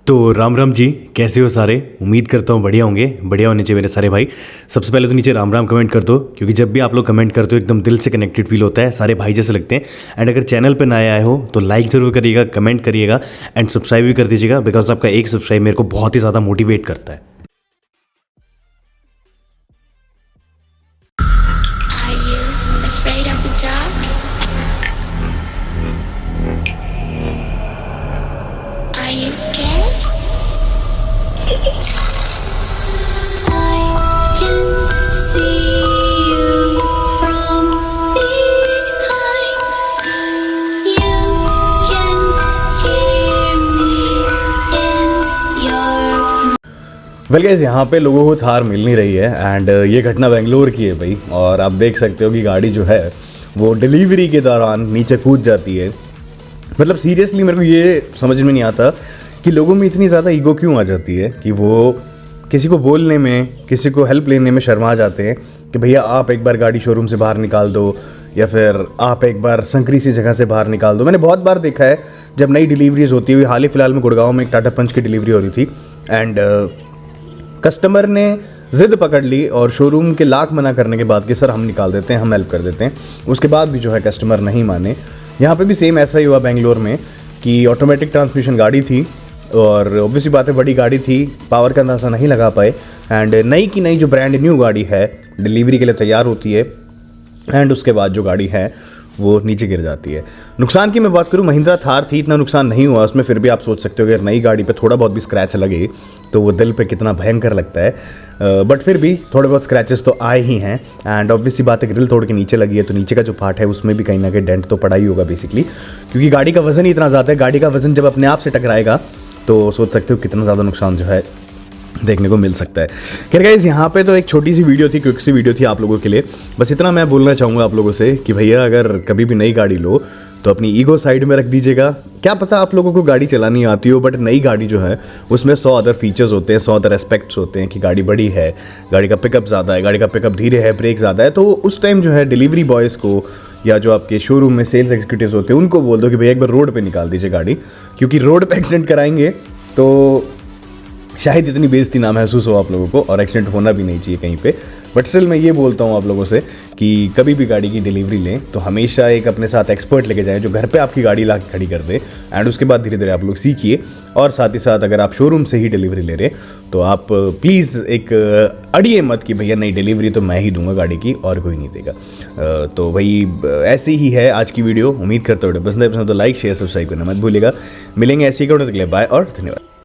तो राम राम जी, कैसे हो सारे। उम्मीद करता हूँ बढ़िया होंगे। बढ़िया होने चाहिए मेरे सारे भाई। सबसे पहले तो नीचे राम राम कमेंट कर दो, क्योंकि जब भी आप लोग कमेंट करते हो एकदम दिल से कनेक्टेड फील होता है, सारे भाई जैसे लगते हैं। एंड अगर चैनल पे नए आए हो तो लाइक ज़रूर करिएगा, कमेंट करिएगा एंड सब्सक्राइब भी कर दीजिएगा, बिकॉज आपका एक सब्सक्राइब मेरे को बहुत ही ज़्यादा मोटिवेट करता है। Are you afraid of the dark? Are you scared? I can see you from behind. You can hear me in your well guys, यहाँ पे लोगों को थार मिल नहीं रही है एंड ये घटना बेंगलोर की है भाई। और आप देख सकते हो कि गाड़ी जो है वो डिलीवरी के दौरान नीचे कूद जाती है। मतलब सीरियसली मेरे को ये समझ में नहीं आता कि लोगों में इतनी ज़्यादा ईगो क्यों आ जाती है कि वो किसी को बोलने में, किसी को हेल्प लेने में शर्मा जाते हैं कि भैया आप एक बार गाड़ी शोरूम से बाहर निकाल दो, या फिर आप एक बार संकरी सी जगह से बाहर निकाल दो। मैंने बहुत बार देखा है जब नई डिलीवरीज होती हुई, हाल ही फिलहाल में गुड़गांव में एक टाटा पंच की डिलीवरी हो रही थी एंड कस्टमर ने ज़िद पकड़ ली और शोरूम के लाख मना करने के बाद कि सर हम निकाल देते हैं, हम हेल्प कर देते हैं, उसके बाद भी जो है कस्टमर नहीं माने। यहाँ पे भी सेम ऐसा ही हुआ बेंगलोर में कि ऑटोमेटिक ट्रांसमिशन गाड़ी थी और ऑब्वियसली बात है बड़ी गाड़ी थी, पावर का अंदाज़ा नहीं लगा पाए एंड नई की नई जो ब्रांड न्यू गाड़ी है डिलीवरी के लिए तैयार होती है एंड उसके बाद जो गाड़ी है वो नीचे गिर जाती है। नुकसान की मैं बात करूं, महिंद्रा थार थी, इतना नुकसान नहीं हुआ उसमें, फिर भी आप सोच सकते हो कि अगर नई गाड़ी पे थोड़ा बहुत भी स्क्रैच लगे तो वो दिल पे कितना भयंकर लगता है। बट फिर भी थोड़े बहुत स्क्रैचेस तो आए ही हैं एंड ऑब्वियसली बात है ग्रिल तोड़ के नीचे लगी है तो नीचे का जो पार्ट है उसमें भी कहीं ना कहीं डेंट तो पड़ा ही होगा बेसिकली, क्योंकि गाड़ी का वजन ही इतना ज़्यादा है। गाड़ी का वजन जब अपने आप से टकराएगा तो सोच सकते हो कितना ज़्यादा नुकसान जो है देखने को मिल सकता है। खैर गाइस, यहाँ पे तो एक छोटी सी वीडियो थी, क्विक सी वीडियो थी आप लोगों के लिए। बस इतना मैं बोलना चाहूँगा आप लोगों से कि भैया अगर कभी भी नई गाड़ी लो तो अपनी ईगो साइड में रख दीजिएगा। क्या पता आप लोगों को गाड़ी चलानी आती हो, बट नई गाड़ी जो है उसमें 100 अदर फीचर्स होते हैं, 100 अदर एस्पेक्ट्स होते हैं कि गाड़ी बड़ी है, गाड़ी का पिकअप ज़्यादा है, गाड़ी का पिकअप धीरे है, ब्रेक ज़्यादा है। तो उस टाइम जो है डिलीवरी बॉयज़ को या जो आपके शोरूम में सेल्स एग्जीक्यूटिव्स होते हैं उनको बोल दो कि भैया एक बार रोड पर निकाल दीजिए गाड़ी, क्योंकि रोड पर एक्सीडेंट कराएंगे तो शायद इतनी बेइज्जती ना महसूस हो आप लोगों को और एक्सीडेंट होना भी नहीं चाहिए कहीं पे। बट स्टिल मैं ये बोलता हूँ आप लोगों से कि कभी भी गाड़ी की डिलीवरी लें तो हमेशा एक अपने साथ एक्सपर्ट लेके जाएं जो घर पे आपकी गाड़ी ला के खड़ी कर दे एंड उसके बाद धीरे धीरे आप लोग सीखिए। और साथ ही साथ अगर आप शोरूम से ही डिलीवरी ले रहे तो आप प्लीज़ एक अड़िए मत कि भैया नहीं डिलीवरी तो मैं ही दूंगा गाड़ी की और कोई नहीं देगा। तो भाई ऐसे ही है आज की वीडियो। उम्मीद करता हूँ पसंद है तो लाइक शेयर सब्सक्राइब करना मत भूलिएगा। मिलेंगे ऐसी वीडियो के लिए, बाय और धन्यवाद।